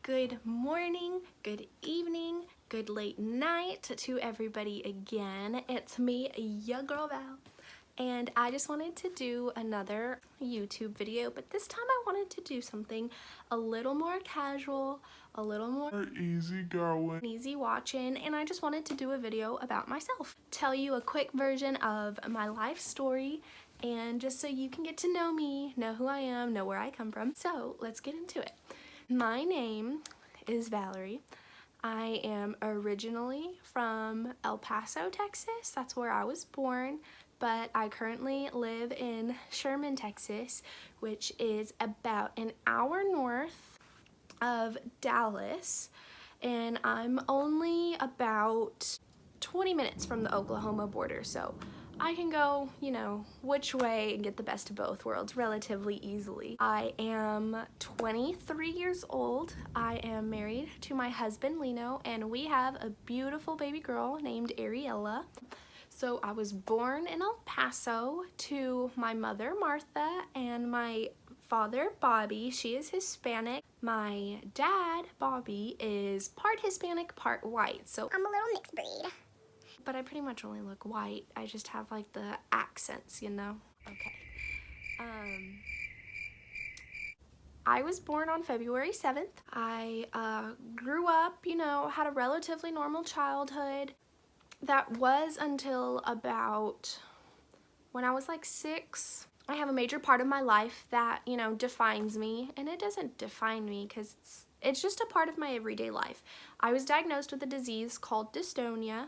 Good morning, good evening, good late night to everybody again. It's me, your girl Val, and I just wanted to do another YouTube video, but this time I wanted to do something a little more casual, a little more easy going, easy watching, and I just wanted to do a video about myself. Tell you a quick version of my life story, and just so you can get to know me, know who I am, know where I come from. So let's get into it. My name is Valerie. I am originally from El Paso, Texas. That's where I was born, but I currently live in Sherman, Texas, which is about an hour north of Dallas, and I'm only about 20 minutes from the Oklahoma border, so I can go, which way and get the best of both worlds relatively easily. I am 23 years old. I am married to my husband, Lino, and we have a beautiful baby girl named Ariella. So I was born in El Paso to my mother, Martha, and my father, Bobby. She is Hispanic. My dad, Bobby, is part Hispanic, part white. So I'm a little mixed breed. But I pretty much only look white. I just have like the accents, Okay. I was born on February 7th. I grew up, had a relatively normal childhood. That was until about when I was like 6. I have a major part of my life that, defines me, and it doesn't define me because it's just a part of my everyday life. I was diagnosed with a disease called dystonia,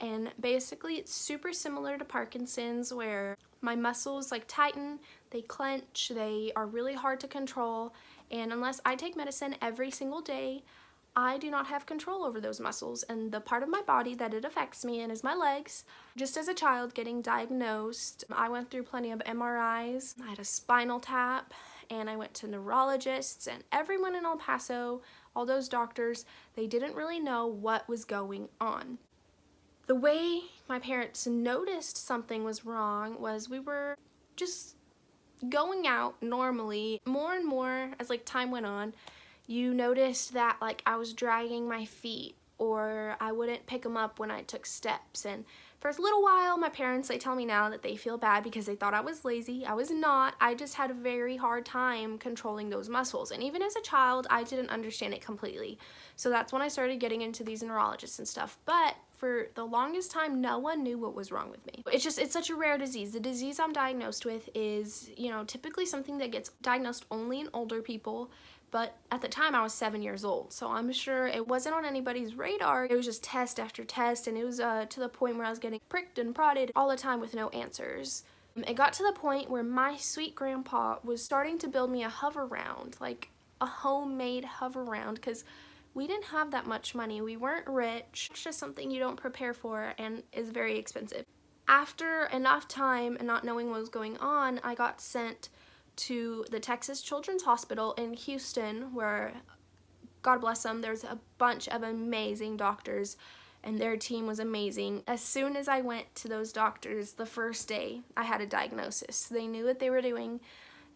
and basically it's super similar to Parkinson's, where my muscles tighten, they clench, they are really hard to control, and unless I take medicine every single day, I do not have control over those muscles. And the part of my body that it affects me in is my legs. Just as a child getting diagnosed, I went through plenty of MRIs, I had a spinal tap, and I went to neurologists, and everyone in El Paso, all those doctors, they didn't really know what was going on. The way my parents noticed something was wrong was we were just going out normally. More and more as time went on, you noticed that I was dragging my feet, or I wouldn't pick them up when I took steps. And for a little while, my parents, they tell me now that they feel bad because they thought I was lazy. I was not. I just had a very hard time controlling those muscles. And even as a child, I didn't understand it completely. So that's when I started getting into these neurologists and stuff. But for the longest time, no one knew what was wrong with me. It's such a rare disease. The disease I'm diagnosed with is, typically something that gets diagnosed only in older people. But at the time I was 7 years old, so I'm sure it wasn't on anybody's radar. It was just test after test, and it was to the point where I was getting pricked and prodded all the time with no answers. It got to the point where my sweet grandpa was starting to build me a hover round, like a homemade hover round, because we didn't have that much money. We weren't rich. It's just something you don't prepare for and is very expensive. After enough time and not knowing what was going on, I got sent to the Texas Children's Hospital in Houston, where, God bless them, there's a bunch of amazing doctors, and their team was amazing. As soon as I went to those doctors, the first day, I had a diagnosis. They knew what they were doing,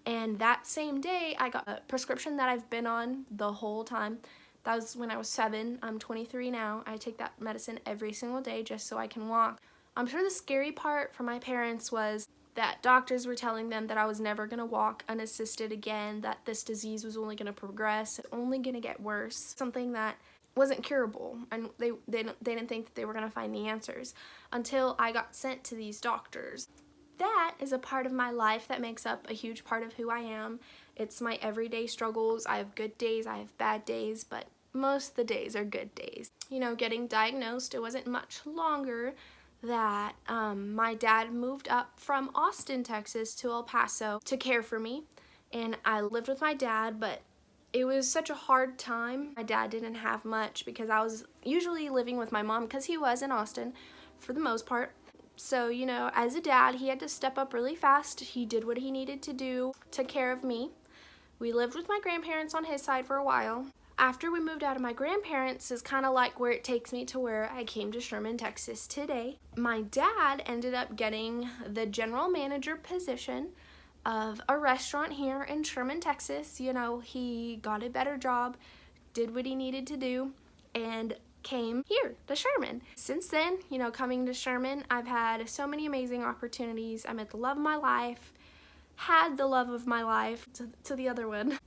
and that same day, I got a prescription that I've been on the whole time. That was when I was 7. I'm 23 now. I take that medicine every single day just so I can walk. I'm sure the scary part for my parents was that doctors were telling them that I was never going to walk unassisted again, that this disease was only going to progress, only going to get worse, something that wasn't curable, and they didn't think that they were going to find the answers until I got sent to these doctors. That is a part of my life that makes up a huge part of who I am. It's my everyday struggles. I have good days, I have bad days, but most of the days are good days. Getting diagnosed, it wasn't much longer that my dad moved up from Austin, Texas to El Paso to care for me, and I lived with my dad, but it was such a hard time. My dad didn't have much because I was usually living with my mom because he was in Austin for the most part. So, as a dad, he had to step up really fast. He did what he needed to do, took care of me. We lived with my grandparents on his side for a while. After we moved out of my grandparents is kind of like where it takes me to where I came to Sherman, Texas today. My dad ended up getting the general manager position of a restaurant here in Sherman, Texas. He got a better job, did what he needed to do, and came here to Sherman. Since then, you know, coming to Sherman, I've had so many amazing opportunities. I met the love of my life, had the love of my life, to the other one.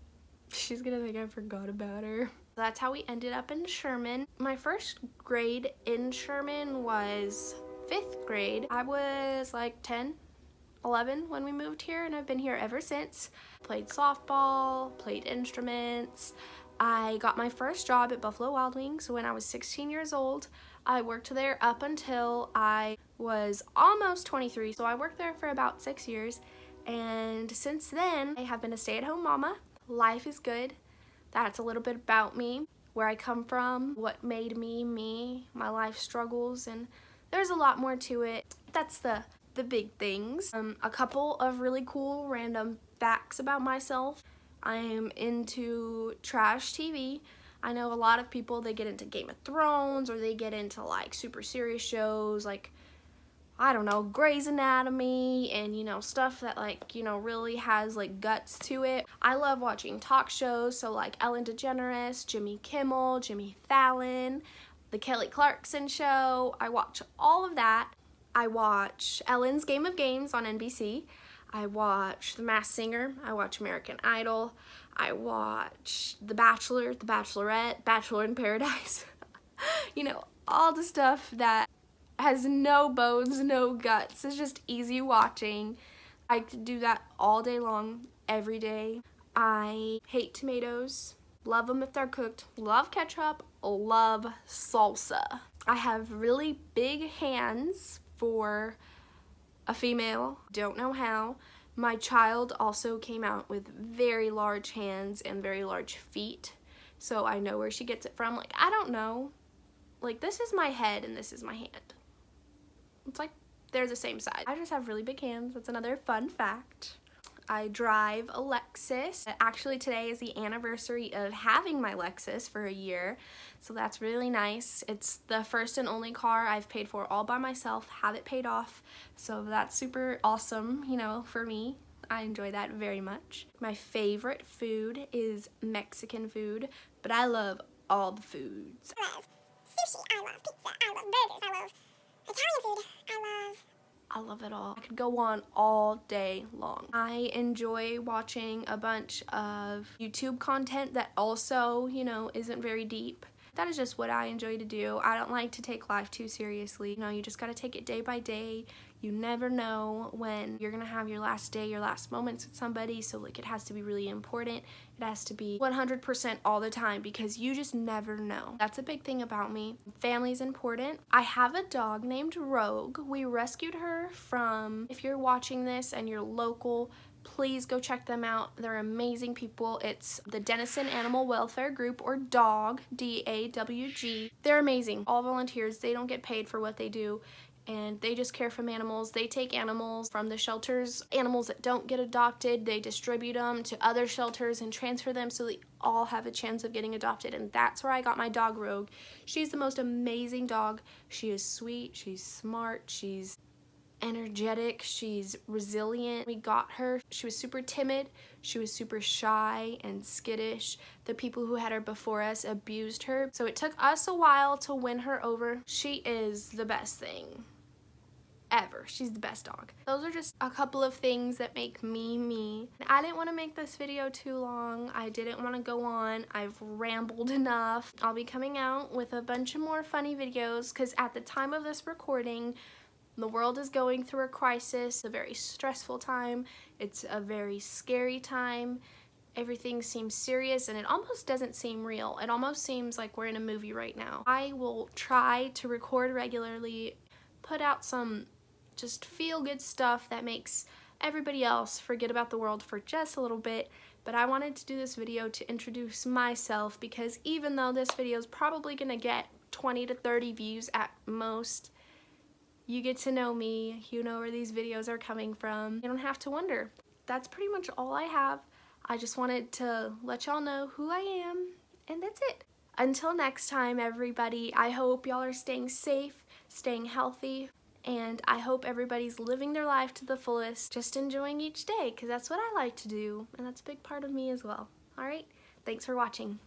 She's gonna think I forgot about her. That's how we ended up in Sherman. My first grade in Sherman was 5th grade. I was like 10, 11 when we moved here, and I've been here ever since. Played softball, played instruments. I got my first job at Buffalo Wild Wings when I was 16 years old. I worked there up until I was almost 23, so I worked there for about 6 years. And since then, I have been a stay-at-home mama. Life is good. That's a little bit about me, where I come from, what made me me, my life struggles, and there's a lot more to it. That's the big things. A couple of really cool random facts about myself. I am into trash TV. I know a lot of people, they get into Game of Thrones, or they get into like super serious shows like, I don't know, Grey's Anatomy, and, you know, stuff that, like, you know, really has, like, guts to it. I love watching talk shows, so, like, Ellen DeGeneres, Jimmy Kimmel, Jimmy Fallon, The Kelly Clarkson Show. I watch all of that. I watch Ellen's Game of Games on NBC. I watch The Masked Singer. I watch American Idol. I watch The Bachelor, The Bachelorette, Bachelor in Paradise. You know, all the stuff that has no bones, no guts. It's just easy watching. I could do that all day long, every day. I hate tomatoes, love them if they're cooked, love ketchup, love salsa. I have really big hands for a female, don't know how. My child also came out with very large hands and very large feet, so I know where she gets it from. Like, I don't know. Like, this is my head and this is my hand. It's like they're the same size. I just have really big hands. That's another fun fact. I drive a Lexus. Actually, today is the anniversary of having my Lexus for a year, so that's really nice. It's the first and only car I've paid for all by myself, have it paid off, so that's super awesome, you know, for me. I enjoy that very much. My favorite food is Mexican food, but I love all the foods. I love sushi, I love pizza, I love burgers, I love Italian food, I love it all. I could go on all day long. I enjoy watching a bunch of YouTube content that also, you know, isn't very deep. That is just what I enjoy to do. I don't like to take life too seriously. You know, you just gotta take it day by day. You never know when you're gonna have your last day, your last moments with somebody, so like it has to be really important. It has to be 100% all the time because you just never know. That's a big thing about me. Family's important. I have a dog named Rogue. We rescued her from, if you're watching this and you're local, please go check them out. They're amazing people. It's the Denison Animal Welfare Group, or DAWG, D-A-W-G. They're amazing. All volunteers. They don't get paid for what they do, and they just care for animals. They take animals from the shelters, animals that don't get adopted, they distribute them to other shelters and transfer them so they all have a chance of getting adopted, and that's where I got my dog Rogue. She's the most amazing dog. She is sweet, she's smart, she's energetic, she's resilient. We got her. She was super timid, she was super shy and skittish. The people who had her before us abused her, so it took us a while to win her over. She is the best thing ever. She's the best dog. Those are just a couple of things that make me me. I didn't want to make this video too long. I didn't want to go on. I've rambled enough. I'll be coming out with a bunch of more funny videos because at the time of this recording, the world is going through a crisis, a very stressful time. It's a very scary time. Everything seems serious and it almost doesn't seem real. It almost seems like we're in a movie right now. I will try to record regularly, put out some just feel-good stuff that makes everybody else forget about the world for just a little bit. But I wanted to do this video to introduce myself because even though this video is probably gonna get 20 to 30 views at most, you get to know me, you know where these videos are coming from. You don't have to wonder. That's pretty much all I have. I just wanted to let y'all know who I am, and that's it. Until next time, everybody, I hope y'all are staying safe, staying healthy, and I hope everybody's living their life to the fullest, just enjoying each day, because that's what I like to do, and that's a big part of me as well. All right? Thanks for watching.